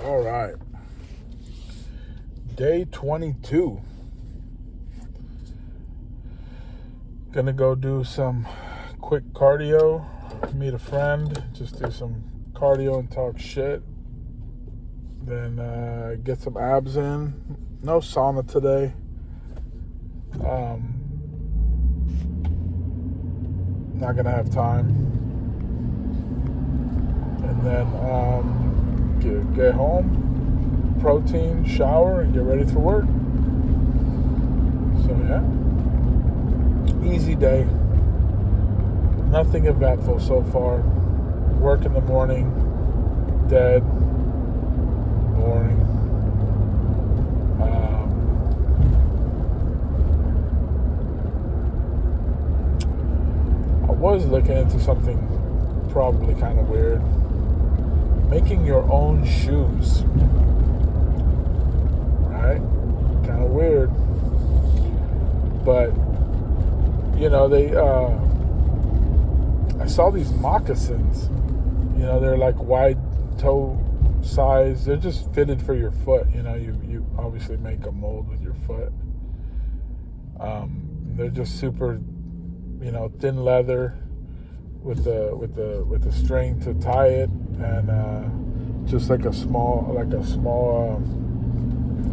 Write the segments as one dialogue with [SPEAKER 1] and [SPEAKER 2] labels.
[SPEAKER 1] All right. Day 22. Gonna go do some quick cardio, meet a friend, just do some cardio and talk shit. Then get some abs in. No sauna today. Not gonna have time. And then get home, protein, shower, and get ready for work. So yeah, easy day. Nothing eventful so far. Work in the morning, dead, boring. I was looking into something probably kind of weird. Making your own shoes. Right? Kind of weird. But, you know, I saw these moccasins. You know, they're like wide toe size. They're just fitted for your foot. You know, you obviously make a mold with your foot. They're just super, you know, thin leather with the string to tie it, and just like a small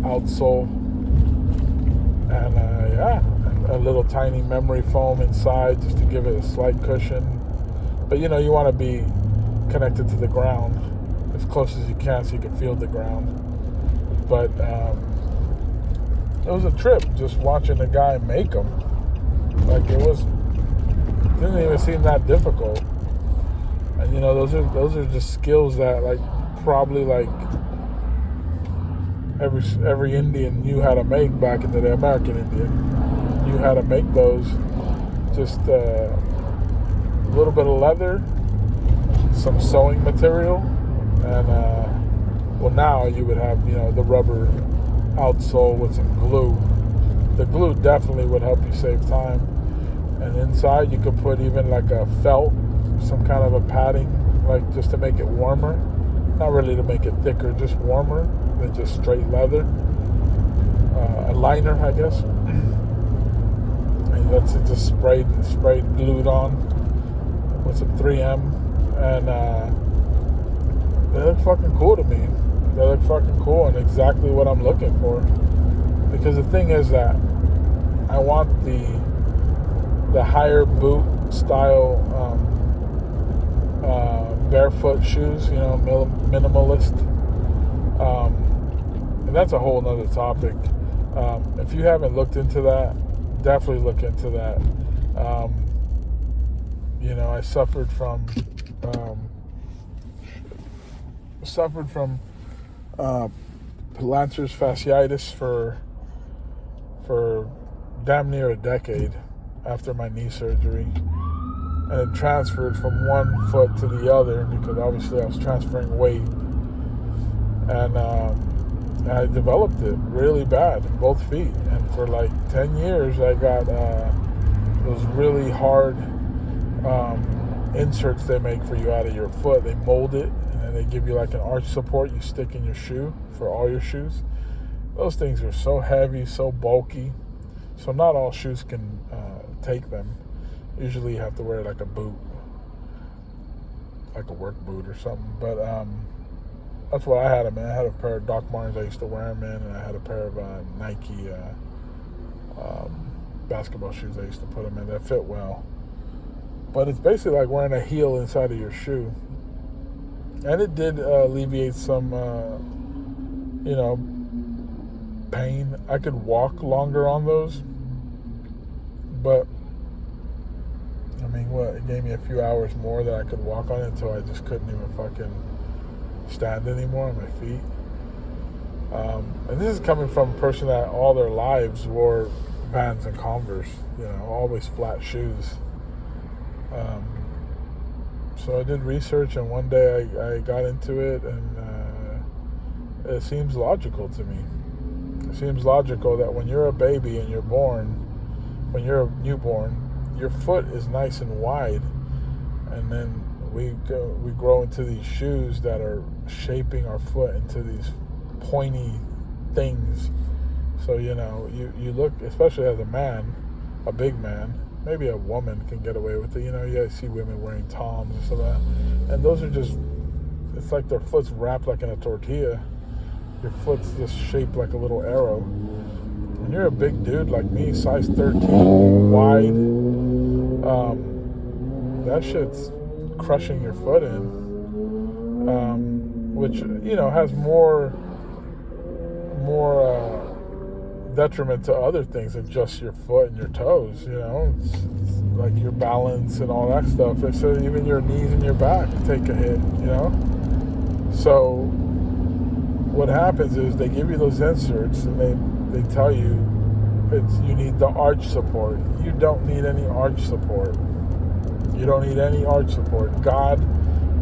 [SPEAKER 1] outsole, and a little tiny memory foam inside just to give it a slight cushion. But you know, you want to be connected to the ground as close as you can so you can feel the ground. But it was a trip just watching the guy make them. Like didn't even seem that difficult. And you know, those are just skills that like probably like every Indian knew how to make back in the day. American Indian knew how to make those. Just a little bit of leather, some sewing material, and well, now you would have, you know, the rubber outsole with some glue. The glue definitely would help you save time. And inside you could put even like a felt, some kind of a padding, like just to make it warmer. Not really to make it thicker, just warmer than just straight leather. A liner, I guess. And that's it, just sprayed, glued on with some 3M. And they look fucking cool to me. They look fucking cool and exactly what I'm looking for. Because the thing is that I want the higher boot style barefoot shoes, you know, minimalist. And that's a whole nother topic. If you haven't looked into that, definitely look into that. You know, I suffered from plantar fasciitis for damn near a decade after my knee surgery, and it transferred from one foot to the other because obviously I was transferring weight, and I developed it really bad in both feet. And for like 10 years I got those really hard inserts they make for you out of your foot. They mold it and then they give you like an arch support you stick in your shoe for all your shoes. Those things are so heavy, so bulky, so not all shoes can take them. Usually you have to wear like a boot, like a work boot or something. But that's what I had them in. I had a pair of Doc Martens I used to wear them in, and I had a pair of Nike basketball shoes I used to put them in that fit well. But it's basically like wearing a heel inside of your shoe. And it did alleviate some, you know, pain. I could walk longer on those. But, I mean, what? It gave me a few hours more that I could walk on it until I just couldn't even fucking stand anymore on my feet. And this is coming from a person that all their lives wore Vans and Converse, you know, always flat shoes. So I did research, and one day I got into it, and it seems logical to me. It seems logical that when you're a baby and you're born, when you're a newborn, your foot is nice and wide, and then we grow into these shoes that are shaping our foot into these pointy things. So, you look, especially as a man, a big man, maybe a woman can get away with it. You see women wearing Toms and stuff like that. And those are just, it's like their foot's wrapped like in a tortilla. Your foot's just shaped like a little arrow. When you're a big dude like me, size 13, wide, that shit's crushing your foot in, which, has more detriment to other things than just your foot and your toes. It's like your balance and all that stuff. They say even your knees and your back take a hit. So what happens is they give you those inserts and they tell you you need the arch support. You don't need any arch support. You don't need any arch support. God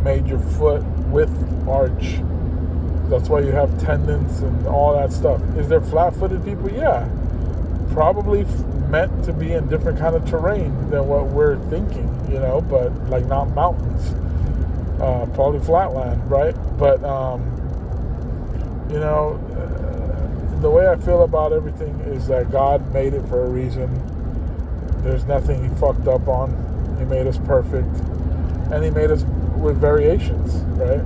[SPEAKER 1] made your foot with arch. That's why you have tendons and all that stuff. Is there flat-footed people? Yeah. Probably meant to be in different kind of terrain than what we're thinking, but like not mountains. Probably flatland, right? But, the way I feel about everything is that God made it for a reason. There's nothing he fucked up on. He made us perfect. And he made us with variations, right?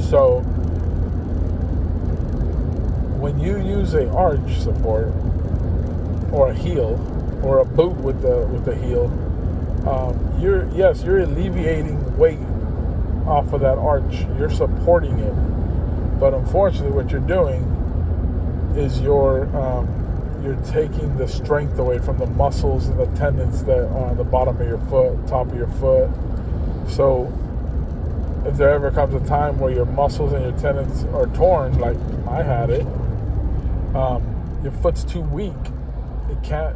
[SPEAKER 1] So when you use a arch support or a heel or a boot with the heel, you're alleviating weight off of that arch. You're supporting it. But unfortunately, what you're doing is you're taking the strength away from the muscles and the tendons that are on the bottom of your foot, top of your foot. So if there ever comes a time where your muscles and your tendons are torn, like I had it, your foot's too weak. It can't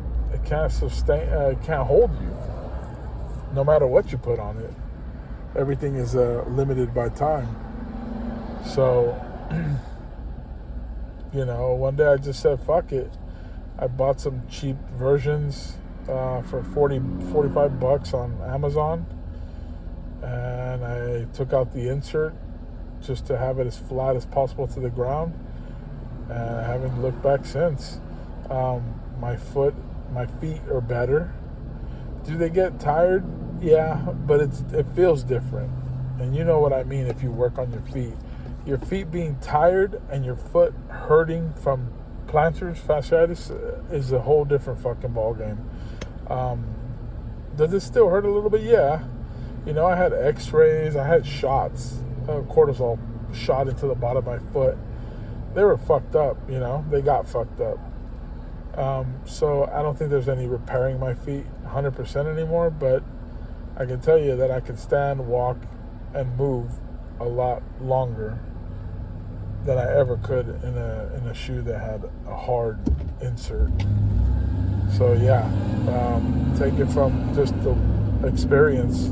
[SPEAKER 1] sustain. It can't hold you. No matter what you put on it, everything is limited by time. So. One day I just said, fuck it. I bought some cheap versions for $45 on Amazon. And I took out the insert just to have it as flat as possible to the ground. And I haven't looked back since. My feet are better. Do they get tired? Yeah, but it feels different. And you know what I mean if you work on your feet. Your feet being tired and your foot hurting from plantar fasciitis is a whole different fucking ballgame. Does it still hurt a little bit? Yeah. I had x-rays, I had shots, cortisol shot into the bottom of my foot. They were fucked up, they got fucked up. So I don't think there's any repairing my feet 100% anymore, but I can tell you that I can stand, walk, and move a lot longer than I ever could in a shoe that had a hard insert. So yeah, take it from just the experience.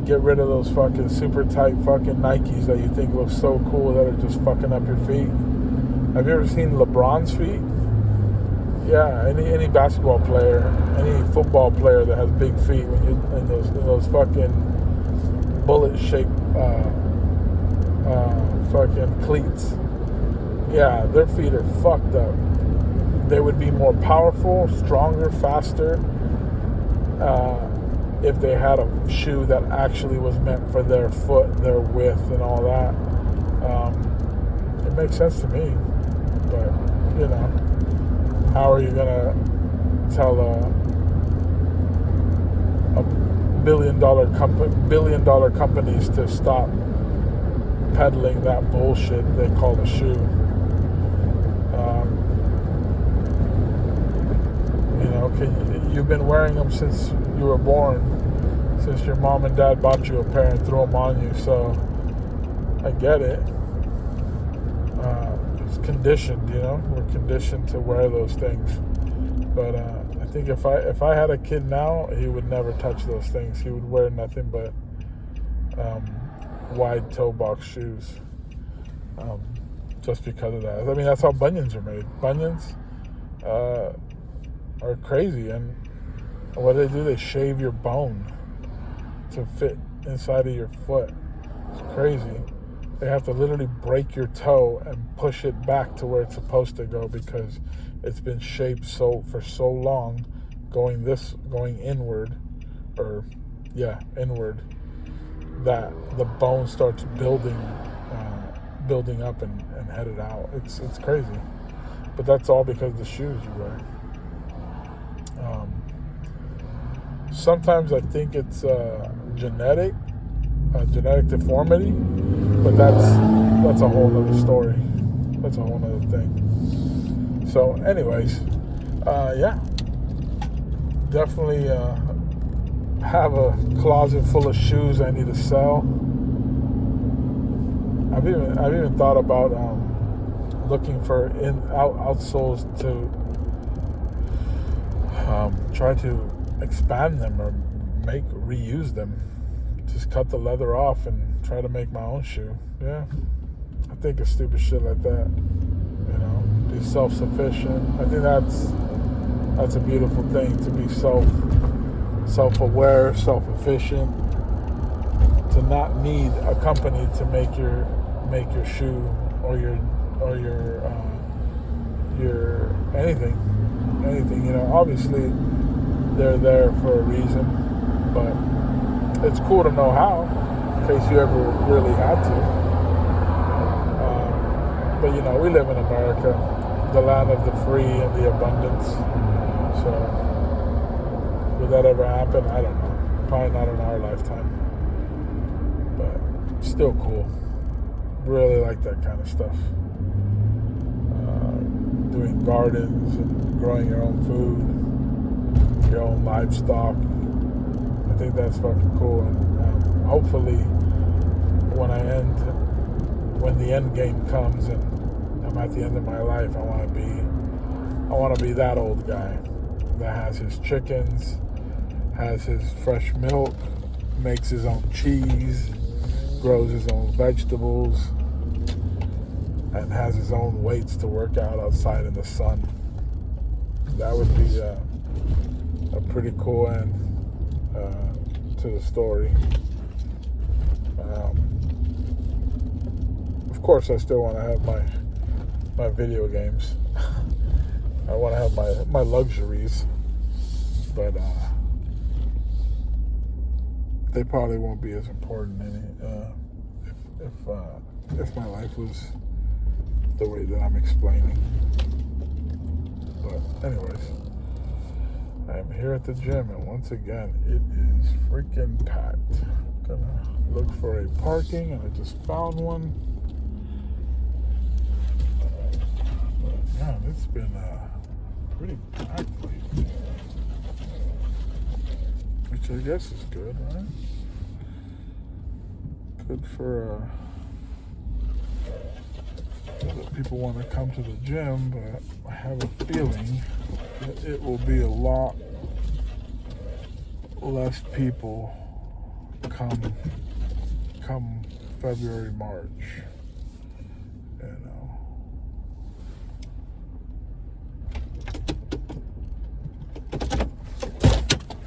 [SPEAKER 1] Get rid of those fucking super tight fucking Nikes that you think look so cool that are just fucking up your feet. Have you ever seen LeBron's feet? Yeah, any basketball player, any football player that has big feet, when you in those fucking bullet-shaped fucking cleats, yeah, their feet are fucked up. They would be more powerful, stronger, faster if they had a shoe that actually was meant for their foot, their width, and all that. It makes sense to me, but how are you gonna tell a billion dollar companies to stop peddling that bullshit they call a shoe? You've been wearing them since you were born, since your mom and dad bought you a pair and threw them on you. So I get it. It's conditioned, we're conditioned to wear those things. But I think if I had a kid now, he would never touch those things. He would wear nothing but wide toe box shoes, just because of that. I mean, that's how bunions are made. Bunions are crazy, and what do? They shave your bone to fit inside of your foot. It's crazy. They have to literally break your toe and push it back to where it's supposed to go because it's been shaped for so long, going inward, inward, that the bone starts building up and headed out. It's crazy, but that's all because of the shoes you wear. Sometimes I think it's genetic deformity, but that's a whole other story. That's a whole other thing. So, anyways, definitely have a closet full of shoes I need to sell. I've even thought about looking for outsoles to try to expand them or reuse them. Just cut the leather off and try to make my own shoe. Yeah, I think of stupid shit like that. Be self-sufficient. I think that's a beautiful thing, to be self-aware, self-efficient, to not need a company to make your shoe or your anything. Obviously they're there for a reason, but it's cool to know how, in case you ever really had to. But we live in America, the land of the free and the abundance. So will that ever happen? I don't know. Probably not in our lifetime. But still cool. Really like that kind of stuff. Doing gardens and growing your own food, your own livestock. I think that's fucking cool. And hopefully when the end game comes and I'm at the end of my life, I want to be that old guy that has his chickens, has his fresh milk, makes his own cheese, grows his own vegetables, and has his own weights to work out outside in the sun. That would be a pretty cool end to the story. Of course, I still want to have my video games. I want to have my luxuries, but they probably won't be as important if my life was the way that I'm explaining. But anyways, I'm here at the gym, and once again, it is freaking packed. Gonna look for a parking, and I just found one. But man, it's been pretty packed lately, which I guess is good, right? Good for that people want to come to the gym, but I have a feeling that it will be a lot less people come February, March.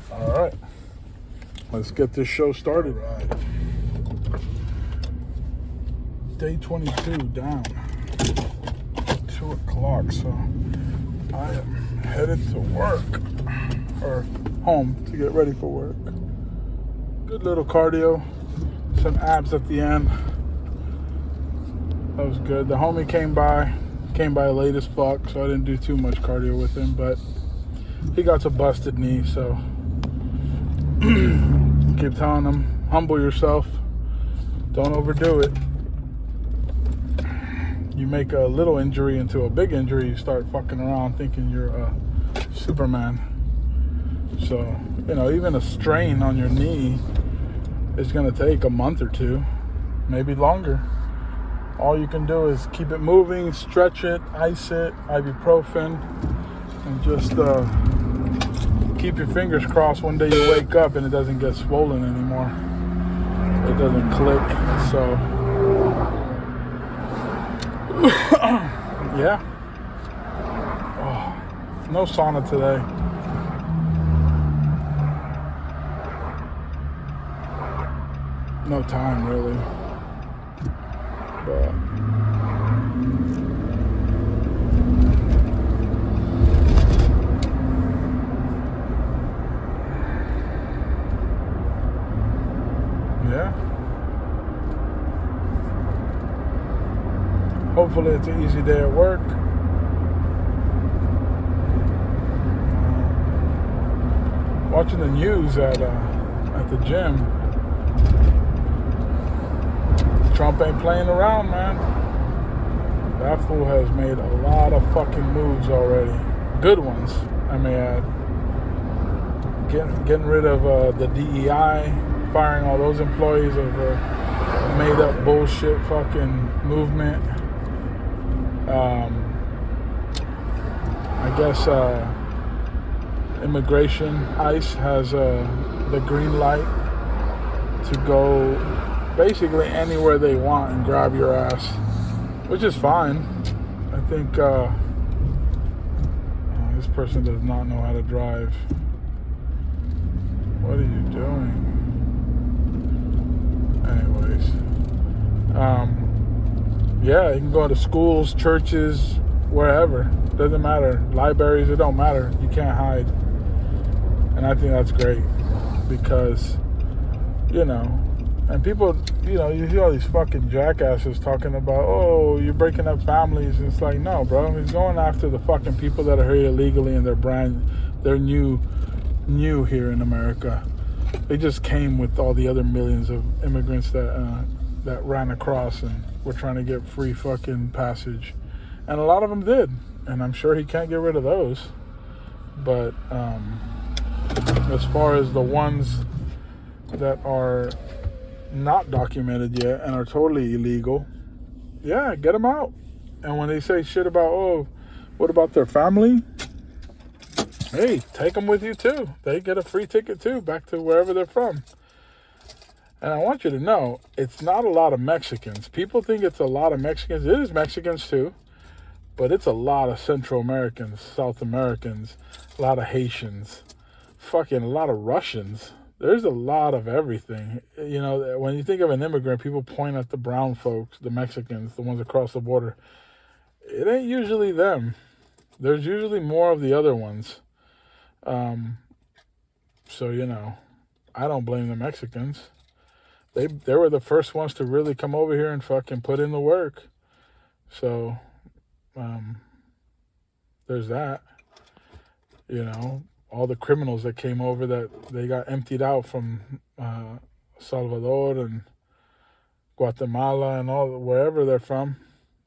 [SPEAKER 1] All right, let's get this show started. All right. Day 22 down. 2 o'clock, so I am headed to work, or home to get ready for work. Good little cardio, some abs at the end. That was good. The homie came by late as fuck, so I didn't do too much cardio with him, but he got a busted knee, so keep telling him, humble yourself, don't overdo it. You make a little injury into a big injury, you start fucking around thinking you're Superman. So, even a strain on your knee is going to take a month or 2, maybe longer. All you can do is keep it moving, stretch it, ice it, ibuprofen, and just keep your fingers crossed one day you wake up and it doesn't get swollen anymore. It doesn't click, so... yeah. Oh, no sauna today. No time, really. But yeah. Hopefully it's an easy day at work. Watching the news at the gym. Trump ain't playing around, man. That fool has made a lot of fucking moves already. Good ones, I may add. Getting rid of the DEI, firing all those employees of a made up bullshit fucking movement. I guess immigration, ICE has the green light to go basically anywhere they want and grab your ass, which is fine. I think this person does not know how to drive. What are you doing? Anyways, yeah, you can go to schools, churches, wherever. Doesn't matter. Libraries, it don't matter. You can't hide. And I think that's great because, and people, you hear all these fucking jackasses talking about, oh, you're breaking up families. And it's like, no, bro. He's going after the fucking people that are here illegally and they're new here in America. They just came with all the other millions of immigrants that ran across and were trying to get free fucking passage. And a lot of them did. And I'm sure he can't get rid of those. But as far as the ones that are not documented yet and are totally illegal, yeah, get them out. And when they say shit about, oh, what about their family? Hey, take them with you too. They get a free ticket too, back to wherever they're from. And I want you to know, it's not a lot of Mexicans. People think it's a lot of Mexicans. It is Mexicans too. But it's a lot of Central Americans, South Americans, a lot of Haitians, fucking a lot of Russians. There's a lot of everything. When you think of an immigrant, people point at the brown folks, the Mexicans, the ones across the border. It ain't usually them. There's usually more of the other ones. So, I don't blame the Mexicans. They were the first ones to really come over here and fucking put in the work. So, there's that. All the criminals that came over that they got emptied out from Salvador and Guatemala and wherever they're from.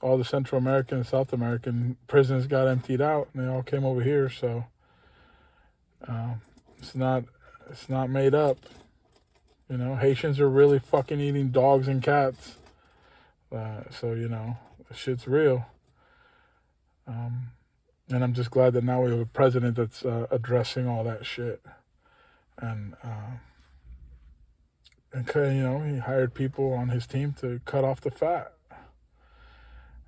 [SPEAKER 1] All the Central American and South American prisons got emptied out and they all came over here. So it's not made up. Haitians are really fucking eating dogs and cats. So shit's real. And I'm just glad that now we have a president that's addressing all that shit. And he hired people on his team to cut off the fat.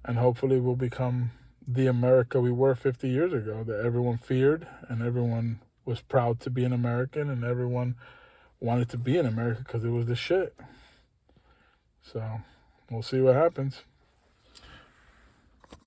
[SPEAKER 1] And hopefully we'll become the America we were 50 years ago, that everyone feared and everyone was proud to be an American and everyone wanted to be in America because it was the shit. So we'll see what happens.